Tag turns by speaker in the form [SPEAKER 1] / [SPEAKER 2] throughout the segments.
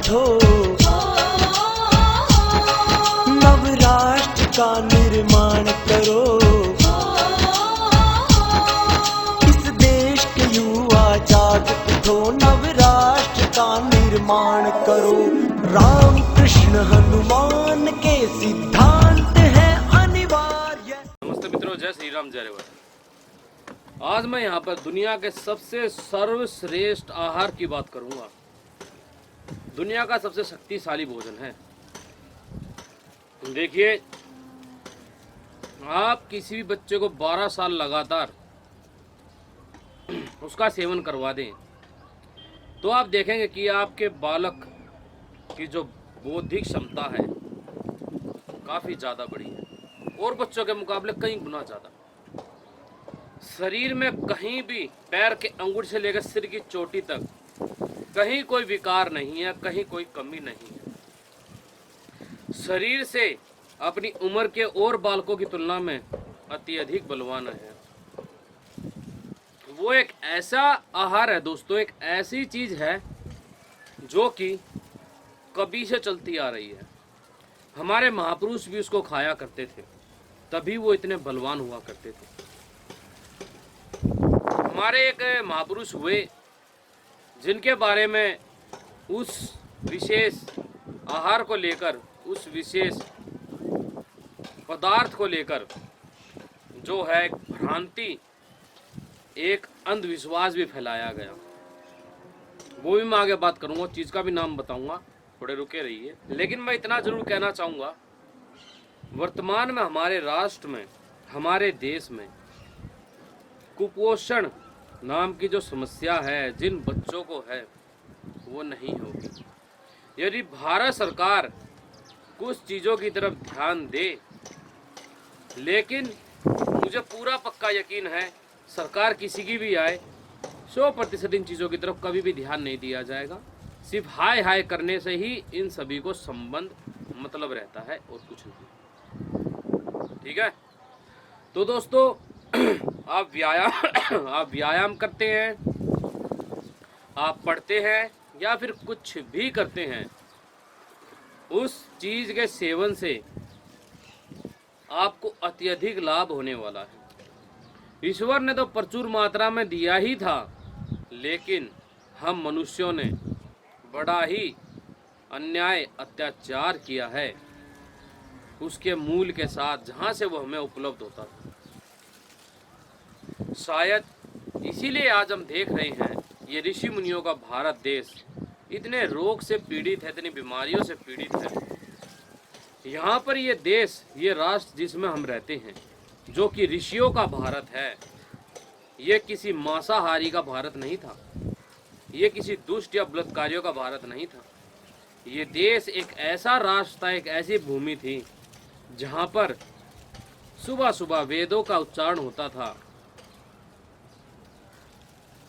[SPEAKER 1] उठो, नवराष्ट्र का निर्माण करो। इस देश के युवा जाग उठो, नवराष्ट्र का निर्माण करो। राम कृष्ण हनुमान के सिद्धांत हैं अनिवार्य।
[SPEAKER 2] नमस्ते मित्रों, जय श्री राम, जय रेवा। आज मैं यहाँ पर दुनिया के सबसे सर्वश्रेष्ठ आहार की बात करूँगा। दुनिया का सबसे शक्तिशाली भोजन है। देखिए, आप किसी भी बच्चे को 12 साल लगातार उसका सेवन करवा दें तो आप देखेंगे कि आपके बालक की जो बौद्धिक क्षमता है काफ़ी ज़्यादा बड़ी है और बच्चों के मुकाबले कई गुना ज़्यादा। शरीर में कहीं भी पैर के अंगूठे से लेकर सिर की चोटी तक कहीं कोई विकार नहीं है, कहीं कोई कमी नहीं है। शरीर से अपनी उम्र के और बालकों की तुलना में अत्यधिक बलवान है। वो एक ऐसा आहार है दोस्तों, एक ऐसी चीज है जो कि कभी से चलती आ रही है। हमारे महापुरुष भी उसको खाया करते थे, तभी वो इतने बलवान हुआ करते थे। हमारे एक महापुरुष हुए जिनके बारे में उस विशेष आहार को लेकर, उस विशेष पदार्थ को लेकर जो है भ्रांति, एक अंधविश्वास भी फैलाया गया। वो भी मैं आगे बात करूंगा, चीज़ का भी नाम बताऊंगा, थोड़े रुके रहिए। लेकिन मैं इतना जरूर कहना चाहूँगा, वर्तमान में हमारे राष्ट्र में, हमारे देश में कुपोषण नाम की जो समस्या है, जिन बच्चों को है, वो नहीं होगी यदि भारत सरकार कुछ चीज़ों की तरफ ध्यान दे। लेकिन मुझे पूरा पक्का यकीन है, सरकार किसी की भी आए, 100% इन चीज़ों की तरफ कभी भी ध्यान नहीं दिया जाएगा। सिर्फ हाय हाय करने से ही इन सभी को संबंध मतलब रहता है और कुछ नहीं। ठीक है, तो दोस्तों आप व्यायाम करते हैं, आप पढ़ते हैं या फिर कुछ भी करते हैं, उस चीज़ के सेवन से आपको अत्यधिक लाभ होने वाला है। ईश्वर ने तो प्रचुर मात्रा में दिया ही था, लेकिन हम मनुष्यों ने बड़ा ही अन्याय अत्याचार किया है उसके मूल के साथ, जहाँ से वो हमें उपलब्ध होता था। शायद इसीलिए आज हम देख रहे हैं ये ऋषि मुनियों का भारत देश इतने रोग से पीड़ित है, इतनी बीमारियों से पीड़ित है। यहाँ पर ये देश, ये राष्ट्र जिसमें हम रहते हैं, जो कि ऋषियों का भारत है, ये किसी मांसाहारी का भारत नहीं था, ये किसी दुष्ट या बलात्कारियों का भारत नहीं था। ये देश एक ऐसा राष्ट्र था, एक ऐसी भूमि थी जहाँ पर सुबह सुबह वेदों का उच्चारण होता था,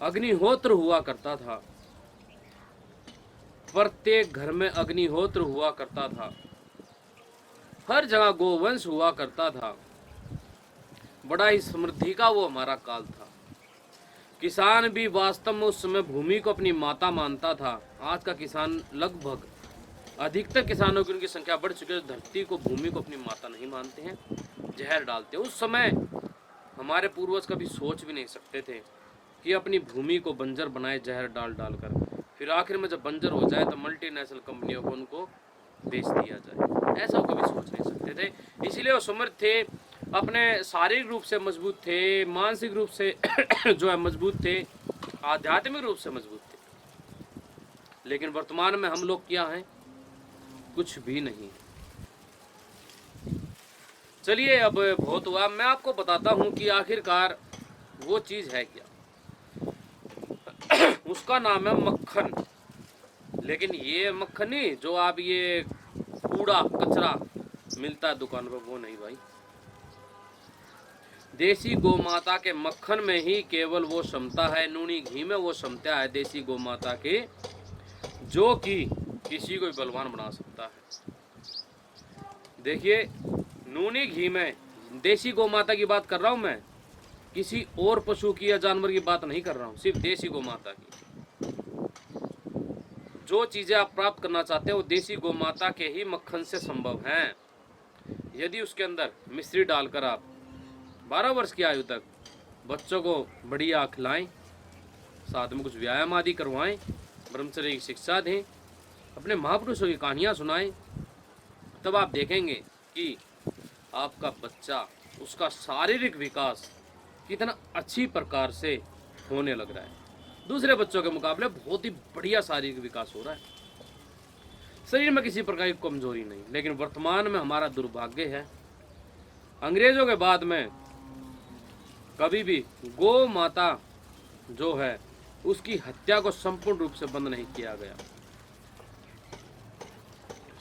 [SPEAKER 2] अग्निहोत्र हुआ करता था, प्रत्येक घर में अग्निहोत्र हुआ करता था, हर जगह गोवंश हुआ करता था। बड़ा ही समृद्धि का वो हमारा काल था। किसान भी वास्तव में उस समय भूमि को अपनी माता मानता था। आज का किसान लगभग अधिकतर किसानों की उनकी संख्या बढ़ चुकी है, धरती को, भूमि को अपनी माता नहीं मानते हैं, जहर डालते हैं। उस समय हमारे पूर्वज कभी सोच भी नहीं सकते थे कि अपनी भूमि को बंजर बनाए जहर डाल कर, फिर आखिर में जब बंजर हो जाए तो मल्टीनेशनल कंपनियों को उनको बेच दिया जाए। ऐसा वो कभी सोच नहीं सकते थे। इसीलिए वो समर्थ थे, अपने शारीरिक रूप से मजबूत थे, मानसिक रूप से जो है मजबूत थे, आध्यात्मिक रूप से मजबूत थे। लेकिन वर्तमान में हम लोग क्या हैं? कुछ भी नहीं। चलिए, अब बहुत हुआ, मैं आपको बताता हूँ कि आखिरकार वो चीज़ है क्या। उसका नाम है मक्खन। लेकिन ये मक्खन नहीं जो आप ये कूड़ा कचरा मिलता है दुकान पर, वो नहीं भाई। देसी गौमाता के मक्खन में ही केवल वो क्षमता है, नूनी घी में वो क्षमता है देसी गौमाता के, जो कि किसी को भी बलवान बना सकता है। देखिए, नूनी घी में देसी गौमाता की बात कर रहा हूँ मैं, किसी और पशु की या जानवर की बात नहीं कर रहा हूँ, सिर्फ देसी गौमाता की। जो चीज़ें आप प्राप्त करना चाहते हैं वो देसी गौ माता के ही मक्खन से संभव हैं। यदि उसके अंदर मिश्री डालकर आप 12 वर्ष की आयु तक बच्चों को बढ़िया खिलाएं, साथ में कुछ व्यायाम आदि करवाएं, ब्रह्मचर्य की शिक्षा दें, अपने महापुरुषों की कहानियाँ सुनाएं, तब आप देखेंगे कि आपका बच्चा, उसका शारीरिक विकास कितना अच्छी प्रकार से होने लग रहा है। दूसरे बच्चों के मुकाबले बहुत ही बढ़िया शारीरिक विकास हो रहा है। शरीर में किसी प्रकार की कमजोरी नहीं। लेकिन वर्तमान में हमारा दुर्भाग्य है, अंग्रेजों के बाद में कभी भी गौ माता जो है उसकी हत्या को संपूर्ण रूप से बंद नहीं किया गया।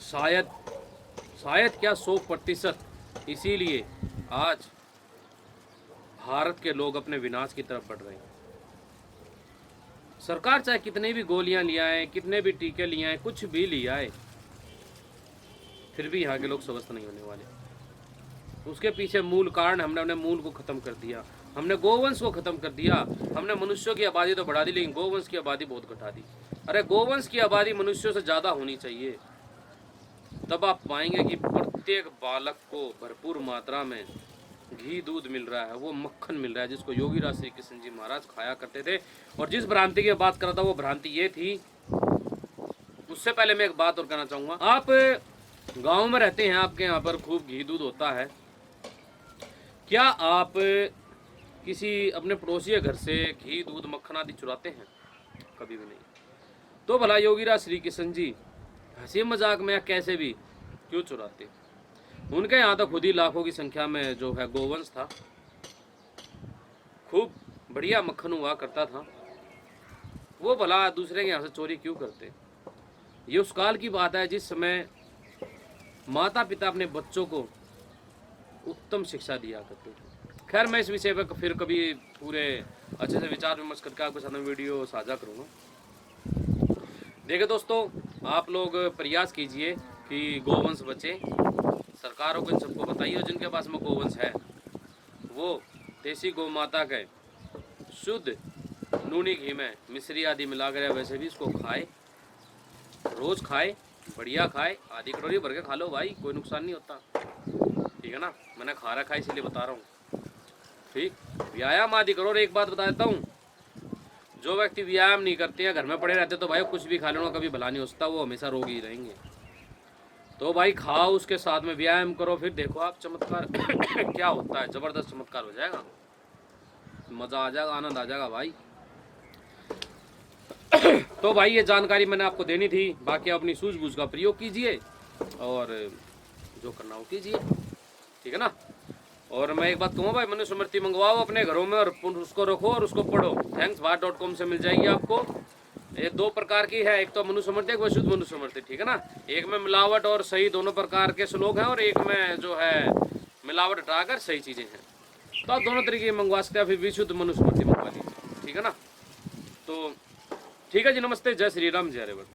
[SPEAKER 2] शायद क्या 100%। इसीलिए आज भारत के लोग अपने विनाश की तरफ बढ़ रहे हैं। सरकार चाहे कितने भी गोलियां ले आए, कितने भी टीके ले आए, कुछ भी ले आए, फिर भी यहाँ के लोग स्वस्थ नहीं होने वाले। उसके पीछे मूल कारण हमने अपने मूल को खत्म कर दिया, हमने गोवंश को खत्म कर दिया। हमने मनुष्यों की आबादी तो बढ़ा दी, लेकिन गोवंश की आबादी बहुत घटा दी। अरे गोवंश की आबादी मनुष्यों से ज़्यादा होनी चाहिए, तब आप पाएंगे कि प्रत्येक बालक को भरपूर मात्रा में घी दूध मिल रहा है, वो मक्खन मिल रहा है, जिसको योगीराज श्री कृष्ण जी महाराज खाया करते थे। और जिस भ्रांति की बात कर रहा था वो भ्रांति ये थी। उससे पहले मैं एक बात और कहना चाहूँगा, आप गांव में रहते हैं, आपके यहाँ पर खूब घी दूध होता है, क्या आप किसी अपने पड़ोसी के घर से घी दूध मक्खन आदि चुराते हैं? कभी भी नहीं। तो भला योगीराज श्री कृष्ण जी हंसी मजाक में या कैसे भी क्यों चुराते? उनके यहाँ तो खुद ही लाखों की संख्या में जो है गोवंश था, खूब बढ़िया मक्खन हुआ करता था, वो भला दूसरे के यहाँ से चोरी क्यों करते? ये उस काल की बात है जिस समय माता पिता अपने बच्चों को उत्तम शिक्षा दिया करते थे। खैर, मैं इस विषय पर फिर कभी पूरे अच्छे से विचार विमर्श करके आपके साथ में वीडियो साझा करूँगा। देखिए दोस्तों, आप लोग प्रयास कीजिए कि गोवंश बचे। सरकारों को इन सबको बताइए, जिनके पास में गोवंश है वो देसी गौ माता के शुद्ध नूनी घी में मिश्री आदि मिलाकर वैसे भी इसको खाए, रोज खाए, बढ़िया खाए, आधी कटोरी भर के खा लो भाई, कोई नुकसान नहीं होता। ठीक है ना, मैंने खा रखा है इसीलिए बता रहा हूँ। ठीक, व्यायाम आदि करो। और एक बात बता देता हूँ, जो व्यक्ति व्यायाम नहीं करते हैं, घर में पड़े रहते, तो भाई कुछ भी खा लेना कभी भला नहीं हो सकता, वो हमेशा रोगी ही रहेंगे। तो भाई खाओ, उसके साथ में व्यायाम करो, फिर देखो आप चमत्कार क्या होता है। जबरदस्त चमत्कार हो जाएगा, मजा आ जाएगा, आनंद आ जाएगा भाई। तो भाई ये जानकारी मैंने आपको देनी थी। बाकी अपनी सूझबूझ का प्रयोग कीजिए और जो करना हो कीजिए, ठीक है ना। और मैं एक बात कहूँ भाई, मनुस्मृति मंगवाओ अपने घरों में और उसको रखो और उसको पढ़ो। thanksbhat.com से मिल जाएगी आपको। ये 2 प्रकार की है, एक तो मनुस्मृति, एक शुद्ध मनुस्मृति, ठीक है ना। एक में मिलावट और सही दोनों प्रकार के श्लोक हैं, और एक में जो है मिलावट हटाकर सही चीज़ें हैं। तो आप दोनों तरीके मंगवा सकते हैं, फिर विशुद्ध मनुस्मृति मंगवा लीजिए, ठीक है ना। तो ठीक है जी, नमस्ते, जय श्री राम, जय हरिवंश।